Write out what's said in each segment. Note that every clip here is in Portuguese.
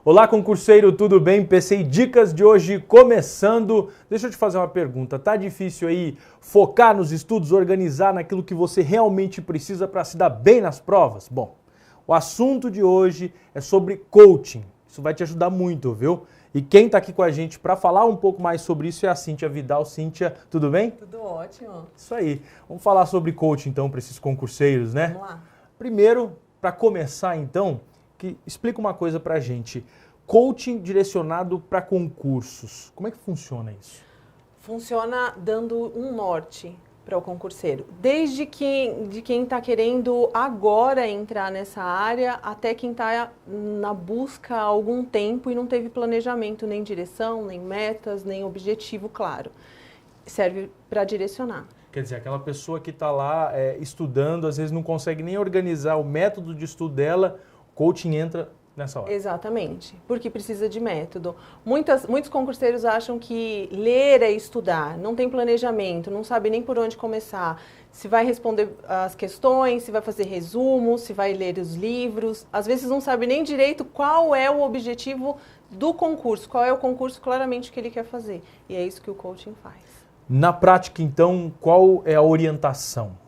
Olá, concurseiro, tudo bem? PCI Dicas de hoje começando. Deixa eu te fazer uma pergunta. Tá difícil aí focar nos estudos, organizar naquilo que você realmente precisa para se dar bem nas provas? Bom, o assunto de hoje é sobre coaching. Isso vai te ajudar muito, viu? E quem está aqui com a gente para falar um pouco mais sobre isso é a Cíntia Vidal. Cíntia, tudo bem? Tudo ótimo. Isso aí. Vamos falar sobre coaching então para esses concurseiros, né? Vamos lá. Primeiro, para começar então, explica uma coisa para a gente. Coaching direcionado para concursos. Como é que funciona isso? Funciona dando um norte para o concurseiro. Desde quem está querendo agora entrar nessa área até quem está na busca há algum tempo e não teve planejamento, nem direção, nem metas, nem objetivo claro. Serve para direcionar. Quer dizer, aquela pessoa que está lá estudando, às vezes não consegue nem organizar o método de estudo dela, o coaching entra nessa hora. Exatamente, porque precisa de método. Muitos concurseiros acham que ler é estudar, não tem planejamento, não sabe nem por onde começar, se vai responder as questões, se vai fazer resumo, se vai ler os livros. Às vezes não sabe nem direito qual é o objetivo do concurso, qual é o concurso claramente que ele quer fazer. E é isso que o coaching faz. Na prática, então, qual é a orientação?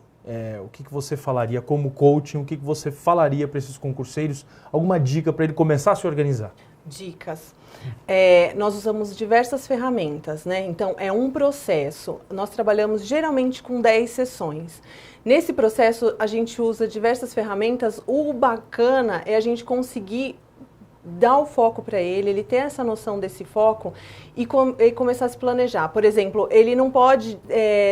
O que você falaria como coaching? O que você falaria para esses concurseiros? Alguma dica para ele começar a se organizar? Dicas. Nós usamos diversas ferramentas, né? Então, é um processo. Nós trabalhamos geralmente com 10 sessões. Nesse processo, a gente usa diversas ferramentas. O bacana é a gente conseguir dar o foco para ele ter essa noção desse foco e começar a se planejar. Por exemplo, ele não pode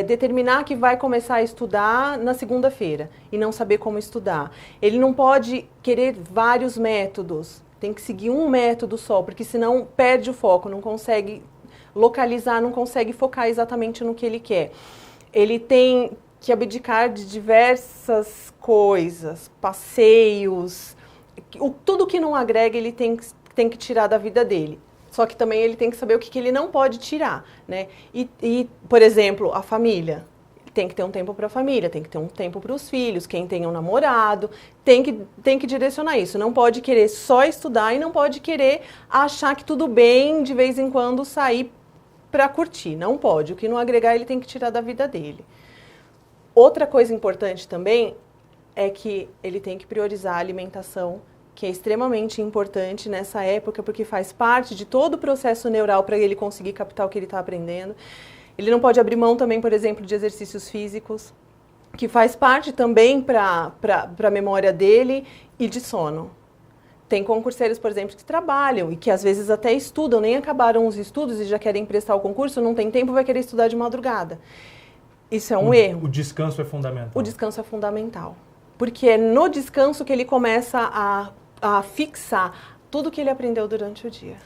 determinar que vai começar a estudar na segunda-feira e não saber como estudar. Ele não pode querer vários métodos, tem que seguir um método só, porque senão perde o foco, não consegue localizar, não consegue focar exatamente no que ele quer. Ele tem que abdicar de diversas coisas, passeios, tudo que não agrega ele tem que tirar da vida dele. Só que também ele tem que saber o que ele não pode tirar, né? Por exemplo, a família. Tem que ter um tempo para a família, tem que ter um tempo para os filhos, quem tem um namorado, tem que direcionar isso. Não pode querer só estudar e não pode querer achar que tudo bem de vez em quando sair para curtir. Não pode. O que não agregar ele tem que tirar da vida dele. Outra coisa importante também é que ele tem que priorizar a alimentação, que é extremamente importante nessa época, porque faz parte de todo o processo neural para ele conseguir captar o que ele está aprendendo. Ele não pode abrir mão também, por exemplo, de exercícios físicos, que faz parte também para a memória dele, e de sono. Tem concurseiros, por exemplo, que trabalham e que às vezes até estudam, nem acabaram os estudos e já querem prestar o concurso, não tem tempo, vai querer estudar de madrugada. Isso é um erro. O descanso é fundamental. O descanso é fundamental. Porque é no descanso que ele começa a fixar tudo que ele aprendeu durante o dia.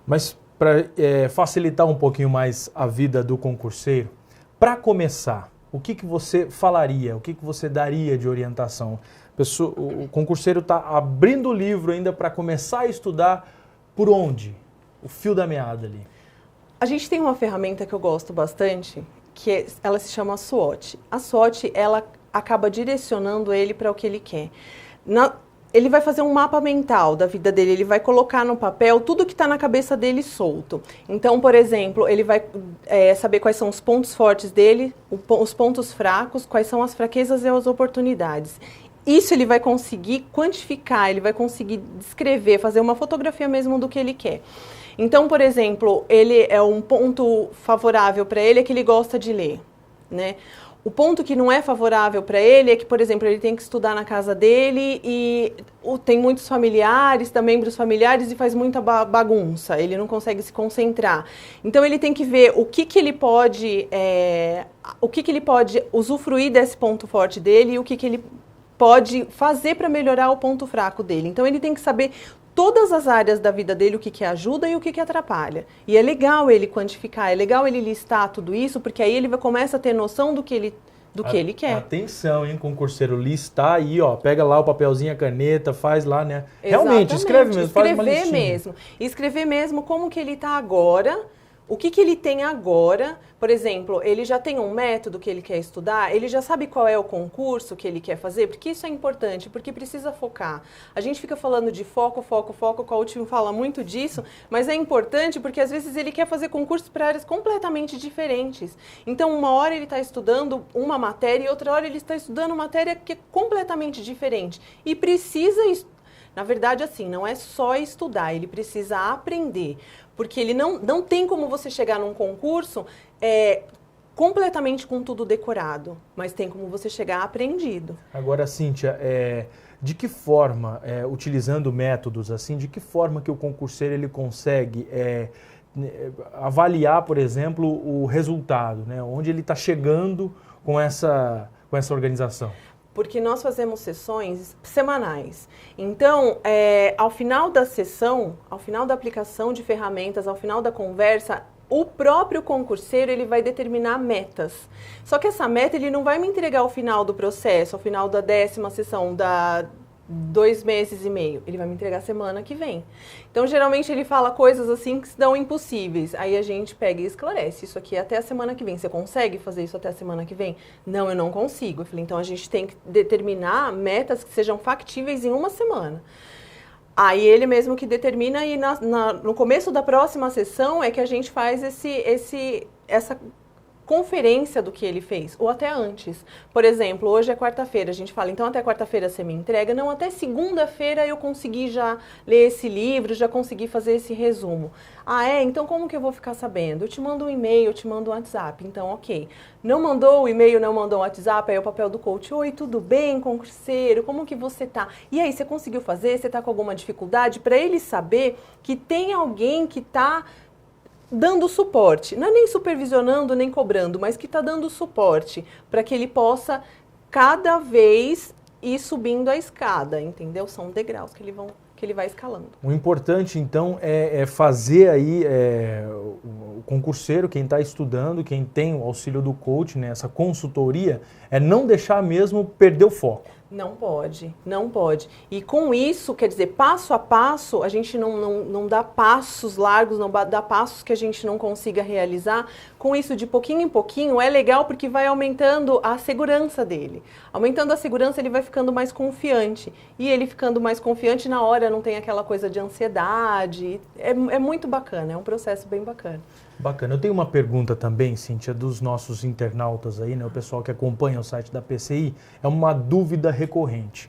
Mas para facilitar um pouquinho mais a vida do concurseiro, para começar, o que você falaria, o que você daria de orientação? O concurseiro está abrindo o livro ainda para começar a estudar por onde? O fio da meada ali. A gente tem uma ferramenta que eu gosto bastante, ela se chama SWOT. A SWOT, ela acaba direcionando ele para o que ele quer. Ele vai fazer um mapa mental da vida dele, ele vai colocar no papel tudo que está na cabeça dele solto. Então, por exemplo, ele vai saber quais são os pontos fortes dele, os pontos fracos, quais são as fraquezas e as oportunidades. Isso ele vai conseguir quantificar, ele vai conseguir descrever, fazer uma fotografia mesmo do que ele quer. Então, por exemplo, um ponto favorável para ele é que ele gosta de ler, né? O ponto que não é favorável para ele é que, por exemplo, ele tem que estudar na casa dele e tem muitos familiares, membros familiares, e faz muita bagunça, ele não consegue se concentrar. Então, ele tem que ver o que ele pode usufruir desse ponto forte dele e o que ele pode fazer para melhorar o ponto fraco dele. Então, ele tem que saber todas as áreas da vida dele, o que ajuda e o que atrapalha. E é legal ele quantificar, é legal ele listar tudo isso, porque aí ele começa a ter noção do que ele quer. Atenção, hein, concurseiro, listar aí, ó, pega lá o papelzinho, a caneta, faz lá, né? Exatamente. Realmente, escreve mesmo, faz uma listinha. Escrever mesmo como que ele está agora, O que ele tem agora? Por exemplo, ele já tem um método que ele quer estudar? Ele já sabe qual é o concurso que ele quer fazer? Porque isso é importante, porque precisa focar. A gente fica falando de foco, o coaching fala muito disso, mas é importante porque às vezes ele quer fazer concursos para áreas completamente diferentes. Então, uma hora ele está estudando uma matéria e outra hora ele está estudando matéria que é completamente diferente. E precisa na verdade, assim, não é só estudar, ele precisa aprender. Porque ele não tem como você chegar num concurso completamente com tudo decorado, mas tem como você chegar aprendido. Agora, Cíntia, de que forma, utilizando métodos assim, de que forma que o concurseiro ele consegue avaliar, por exemplo, o resultado, né? Onde ele está chegando com essa organização? Porque nós fazemos sessões semanais. Então, ao final da sessão, ao final da aplicação de ferramentas, ao final da conversa, o próprio concurseiro ele vai determinar metas. Só que essa meta ele não vai me entregar ao final do processo, ao final da 10ª sessão, 2 meses e meio. Ele vai me entregar semana que vem. Então, geralmente, ele fala coisas assim que são impossíveis. Aí a gente pega e esclarece. Isso aqui é até a semana que vem. Você consegue fazer isso até a semana que vem? Não, eu não consigo. Eu falei, então a gente tem que determinar metas que sejam factíveis em uma semana. Aí ele mesmo que determina e no começo da próxima sessão é que a gente faz essa conferência do que ele fez, ou até antes. Por exemplo, hoje é quarta-feira, a gente fala, então até quarta-feira você me entrega? Não, até segunda-feira eu consegui já ler esse livro, já consegui fazer esse resumo. Ah, então como que eu vou ficar sabendo? Eu te mando um e-mail, eu te mando um WhatsApp, então ok. Não mandou o e-mail, não mandou o WhatsApp, aí é o papel do coach. Oi, tudo bem, concurseiro? Como que você tá? E aí, você conseguiu fazer? Você tá com alguma dificuldade? Para ele saber que tem alguém que tá dando suporte, não é nem supervisionando, nem cobrando, mas que está dando suporte para que ele possa cada vez ir subindo a escada, entendeu? São degraus que ele vai escalando. O importante, então, é fazer aí o concurseiro, quem está estudando, quem tem o auxílio do coach, né, essa consultoria, é não deixar mesmo perder o foco. Não pode, não pode. E com isso, quer dizer, passo a passo, a gente não dá passos largos, não dá passos que a gente não consiga realizar. Com isso, de pouquinho em pouquinho, é legal porque vai aumentando a segurança dele. Aumentando a segurança, ele vai ficando mais confiante. E ele ficando mais confiante, na hora não tem aquela coisa de ansiedade. É muito bacana, é um processo bem bacana. Bacana. Eu tenho uma pergunta também, Cíntia, dos nossos internautas aí, né? O pessoal que acompanha o site da PCI, é uma dúvida recorrente.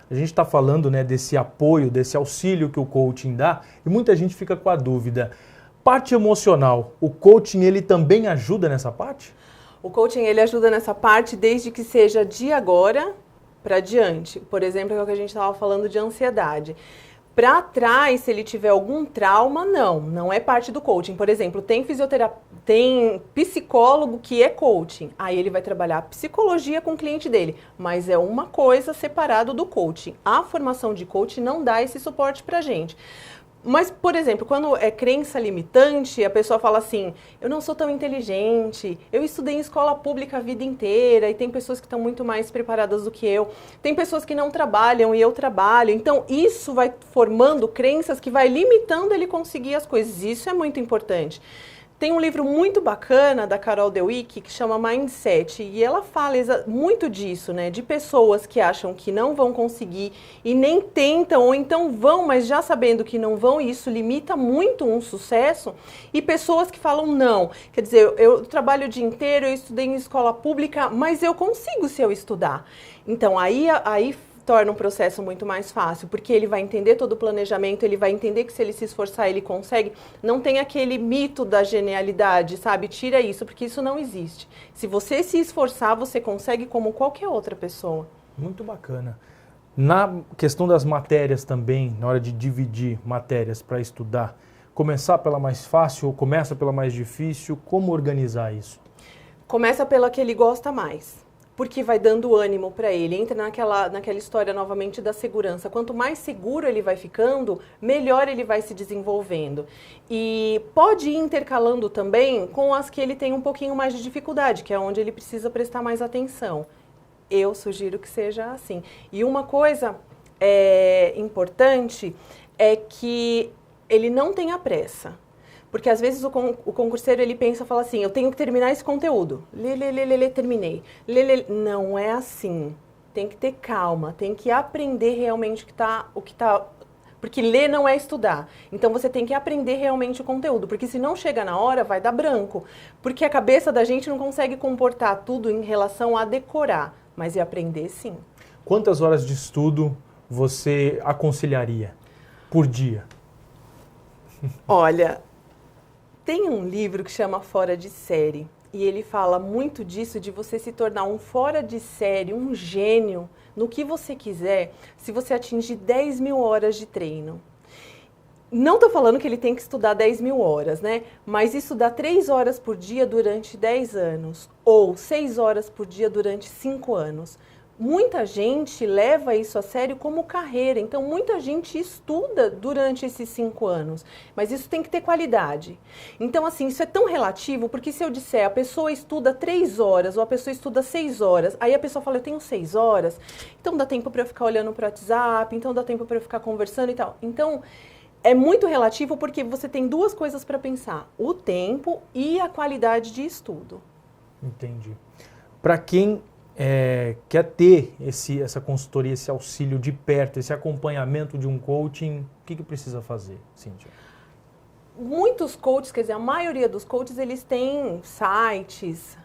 A gente está falando, né, desse apoio, desse auxílio que o coaching dá, e muita gente fica com a dúvida. Parte emocional, o coaching ele também ajuda nessa parte? O coaching ele ajuda nessa parte desde que seja de agora para diante. Por exemplo, é o que a gente estava falando de ansiedade. Para trás, se ele tiver algum trauma, não é parte do coaching. Por exemplo, tem psicólogo que é coaching. Aí ele vai trabalhar psicologia com o cliente dele, mas é uma coisa separada do coaching. A formação de coaching não dá esse suporte pra gente. Mas, por exemplo, quando é crença limitante, a pessoa fala assim, eu não sou tão inteligente, eu estudei em escola pública a vida inteira e tem pessoas que estão muito mais preparadas do que eu, tem pessoas que não trabalham e eu trabalho, então isso vai formando crenças que vai limitando ele conseguir as coisas, isso é muito importante. Tem um livro muito bacana da Carol Dweck que chama Mindset e ela fala muito disso, né? De pessoas que acham que não vão conseguir e nem tentam, ou então vão, mas já sabendo que não vão, e isso limita muito um sucesso. E pessoas que falam não. Quer dizer, eu trabalho o dia inteiro, eu estudei em escola pública, mas eu consigo se eu estudar. Então, aí torna um processo muito mais fácil, porque ele vai entender todo o planejamento, ele vai entender que se ele se esforçar, ele consegue. Não tem aquele mito da genialidade, sabe? Tira isso, porque isso não existe. Se você se esforçar, você consegue como qualquer outra pessoa. Muito bacana. Na questão das matérias também, na hora de dividir matérias para estudar, começar pela mais fácil ou começa pela mais difícil? Como organizar isso? Começa pela que ele gosta mais. Porque vai dando ânimo para ele, entra naquela história novamente da segurança. Quanto mais seguro ele vai ficando, melhor ele vai se desenvolvendo. E pode ir intercalando também com as que ele tem um pouquinho mais de dificuldade, que é onde ele precisa prestar mais atenção. Eu sugiro que seja assim. E uma coisa importante é que ele não tenha pressa. Porque às vezes o concurseiro ele pensa, fala assim, eu tenho que terminar esse conteúdo. Terminei. Não é assim. Tem que ter calma, tem que aprender realmente o que tá. Porque ler não é estudar. Então você tem que aprender realmente o conteúdo, porque se não chega na hora, vai dar branco. Porque a cabeça da gente não consegue comportar tudo em relação a decorar, mas é aprender sim. Quantas horas de estudo você aconselharia por dia? Olha, tem um livro que chama Fora de Série. E ele fala muito disso, de você se tornar um fora de série, um gênio, no que você quiser, se você atingir 10 mil horas de treino. Não estou falando que ele tem que estudar 10 mil horas, né? Mas estudar 3 horas por dia durante 10 anos, ou 6 horas por dia durante 5 anos. Muita gente leva isso a sério como carreira, então muita gente estuda durante esses 5 anos, mas isso tem que ter qualidade. Então, assim, isso é tão relativo, porque se eu disser a pessoa estuda 3 horas ou a pessoa estuda 6 horas, aí a pessoa fala, eu tenho 6 horas, então dá tempo para eu ficar olhando para o WhatsApp, então dá tempo para eu ficar conversando e tal. Então, é muito relativo porque você tem duas coisas para pensar, o tempo e a qualidade de estudo. Entendi. Para quem quer ter essa consultoria, esse auxílio de perto, esse acompanhamento de um coaching, o que precisa fazer, Cíntia? Muitos coaches, quer dizer, a maioria dos coaches, eles têm sites,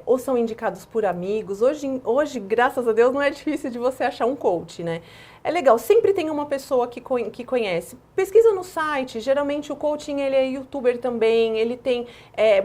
ou são indicados por amigos. Hoje, graças a Deus, não é difícil de você achar um coach, né? É legal, sempre tem uma pessoa que conhece. Pesquisa no site, geralmente o coaching ele é youtuber também, ele tem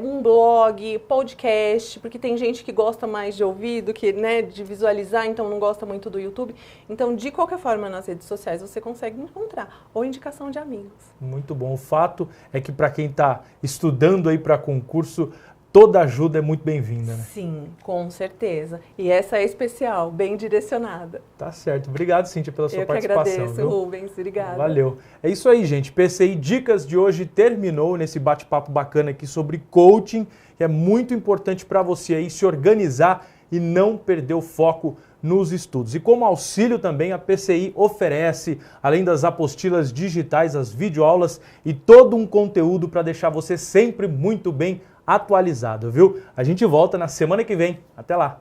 um blog, podcast, porque tem gente que gosta mais de ouvir do que, né, de visualizar, então não gosta muito do YouTube. Então, de qualquer forma, nas redes sociais você consegue encontrar, ou indicação de amigos. Muito bom. O fato é que para quem está estudando aí para concurso, toda ajuda é muito bem-vinda, né? Sim, com certeza. E essa é especial, bem direcionada. Tá certo. Obrigado, Cíntia, pela sua participação. Eu que agradeço, viu? Rubens. Obrigada. Valeu. É isso aí, gente. PCI Dicas de hoje terminou nesse bate-papo bacana aqui sobre coaching, que é muito importante para você aí se organizar e não perder o foco nos estudos. E como auxílio também, a PCI oferece, além das apostilas digitais, as videoaulas e todo um conteúdo para deixar você sempre muito bem atualizado, viu? A gente volta na semana que vem. Até lá!